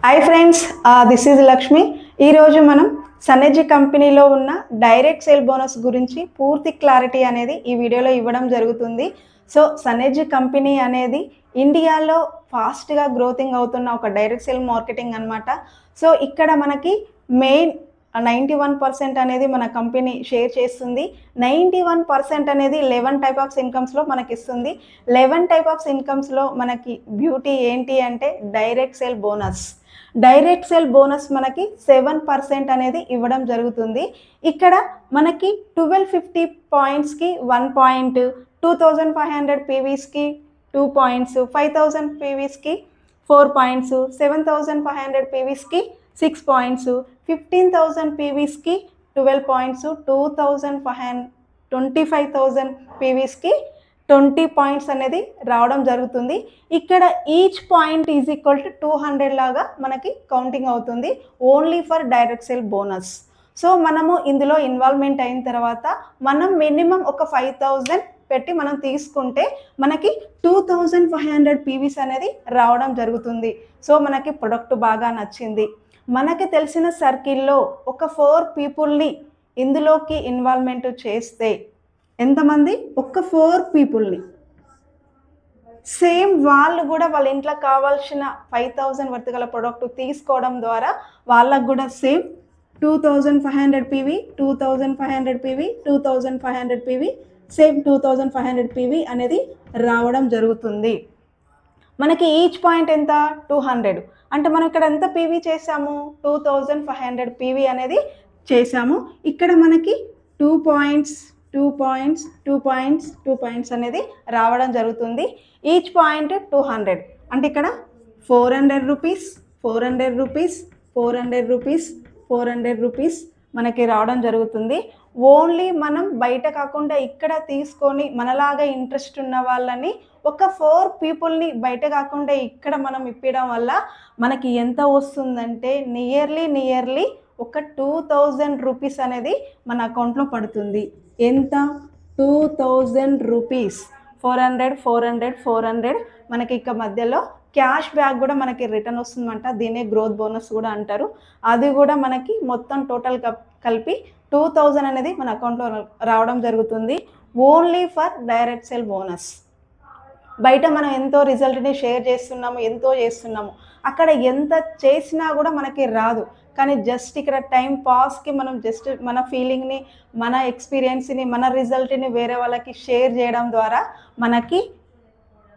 Hi friends, this is Lakshmi. ఈరోజు మనం సనెర్జీ కంపెనీలో ఉన్న డైరెక్ట్ సేల్ బోనస్ గురించి పూర్తి క్లారిటీ అనేది ఈ వీడియోలో ఇవ్వడం జరుగుతుంది. సో సనెర్జీ కంపెనీ అనేది ఇండియాలో ఫాస్ట్గా గ్రోతింగ్ అవుతున్న ఒక డైరెక్ట్ సేల్ మార్కెటింగ్ అనమాట. సో ఇక్కడ మనకి మెయిన్ 91% అనేది మన కంపెనీ షేర్ చేస్తుంది. 91% అనేది 11 టైప్ ఆఫ్ ఇన్కమ్స్లో మనకి ఇస్తుంది. 11 టైప్ ఆఫ్ ఇన్కమ్స్లో మనకి బ్యూటీ ఏంటి అంటే direct sale bonus. Direct sale bonus మనకి 7% అనేది ఇవ్వడం జరుగుతుంది. ఇక్కడ మనకి 1250 పాయింట్స్కి 1 point, 2500 పీవీస్కి 2 points, 5000 పీవీస్కి 4 points, 7500 పీవీస్కి 6 points, 15000 పీవీస్కి 12 points, 25,000 పీవీస్కి 20 points అనేది రావడం జరుగుతుంది. ఇక్కడ each point is equal to 200 లాగా మనకి కౌంటింగ్ అవుతుంది only for direct sale bonus. So మనము ఇందులో ఇన్వాల్వ్మెంట్ అయిన తర్వాత మనం మినిమం ఒక 5000 పెట్టి మనం తీసుకుంటే మనకి 2500 పీవీస్ అనేది రావడం జరుగుతుంది. సో మనకి ప్రొడక్ట్ బాగా నచ్చింది. మనకి తెలిసిన సర్కిల్లో ఒక 4 పీపుల్ని ఇందులోకి ఇన్వాల్వ్మెంట్ చేస్తే ఎంతమంది? ఒక 4 పీపుల్ని సేమ్ వాళ్ళు కూడా వాళ్ళ ఇంట్లో కావాల్సిన 5000 వర్త్ గల ప్రొడక్ట్ తీసుకోవడం ద్వారా వాళ్ళకు కూడా same 2500 PV, 2500 PV, 2500 PV, same 2500 PV అనేది రావడం జరుగుతుంది. మనకి ఈచ్ పాయింట్ ఎంత? 200. అంటే మనం ఇక్కడ ఎంత పీవీ చేసాము? 2500 పీవీ అనేది చేసాము. ఇక్కడ మనకి 2 పాయింట్స్, 2 పాయింట్స్, 2 పాయింట్స్, 2 పాయింట్స్ అనేది రావడం జరుగుతుంది. ఈచ్ పాయింట్ 200 అంటే ఇక్కడ 400 రూపీస్, 400 రూపీస్, 400 రూపీస్, 400 రూపీస్ మనకి రావడం జరుగుతుంది. ఓన్లీ మనం బయట కాకుండా ఇక్కడ తీసుకొని మనలాగా ఇంట్రెస్ట్ ఉన్న వాళ్ళని ఒక 4 పీపుల్ని బయట కాకుండా ఇక్కడ మనం ఇప్పడం వల్ల మనకి ఎంత వస్తుందంటే నియర్లీ ఒక 2000 రూపీస్ అనేది మన అకౌంట్లో పడుతుంది. ఎంత? 2000 రూపీస్. 400, 400, 400 మనకి ఇక మధ్యలో క్యాష్ బ్యాక్ కూడా మనకి రిటర్న్ వస్తుందంట. దీనే గ్రోత్ బోనస్ కూడా అంటారు. అది కూడా మనకి మొత్తం టోటల్ కలిపి 2000 అనేది మన అకౌంట్లో రావడం జరుగుతుంది only for direct sale bonus. బయట మనం ఎంతో రిజల్ట్ని షేర్ చేస్తున్నాము, ఎంతో చేస్తున్నాము, అక్కడ ఎంత చేసినా కూడా మనకి రాదు. కానీ జస్ట్ ఇక్కడ టైం పాస్కి మనం జస్ట్ మన ఫీలింగ్ని, మన ఎక్స్పీరియన్స్ని, మన రిజల్ట్ని వేరే వాళ్ళకి షేర్ చేయడం ద్వారా మనకి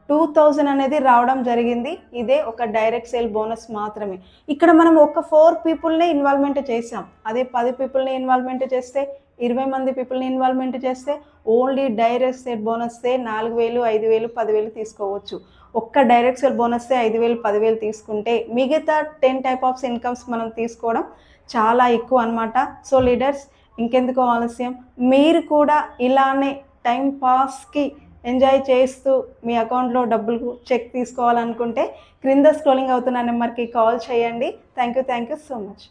2000 అనేది రావడం జరిగింది. ఇదే ఒక డైరెక్ట్ సేల్ బోనస్ మాత్రమే. ఇక్కడ మనం ఒక 4 పీపుల్నే ఇన్వాల్వ్మెంట్ చేసాం. అదే 10 పీపుల్ని ఇన్వాల్వ్మెంట్ చేస్తే, 20 మంది పీపుల్ని ఇన్వాల్వ్మెంట్ చేస్తే ఓన్లీ డైరెక్ట్ సేల్ బోనస్సే 4000, 5000, 10,000 తీసుకోవచ్చు. ఒక్క డైరెక్ట్ సేల్ బోనస్సే 5000, 10,000 తీసుకుంటే మిగతా 10 టైప్ ఆఫ్ ఇన్కమ్స్ మనం తీసుకోవడం చాలా ఎక్కువ అనమాట. సో లీడర్స్, ఇంకెందుకు ఆలస్యం, మీరు కూడా ఇలానే టైం పాస్కి ఎంజాయ్ చేస్తూ మీ అకౌంట్లో డబ్బులు చెక్ తీసుకోవాలనుకుంటే క్రింద స్క్రోలింగ్ అవుతున్న నెంబర్కి కాల్ చేయండి. Thank you so much.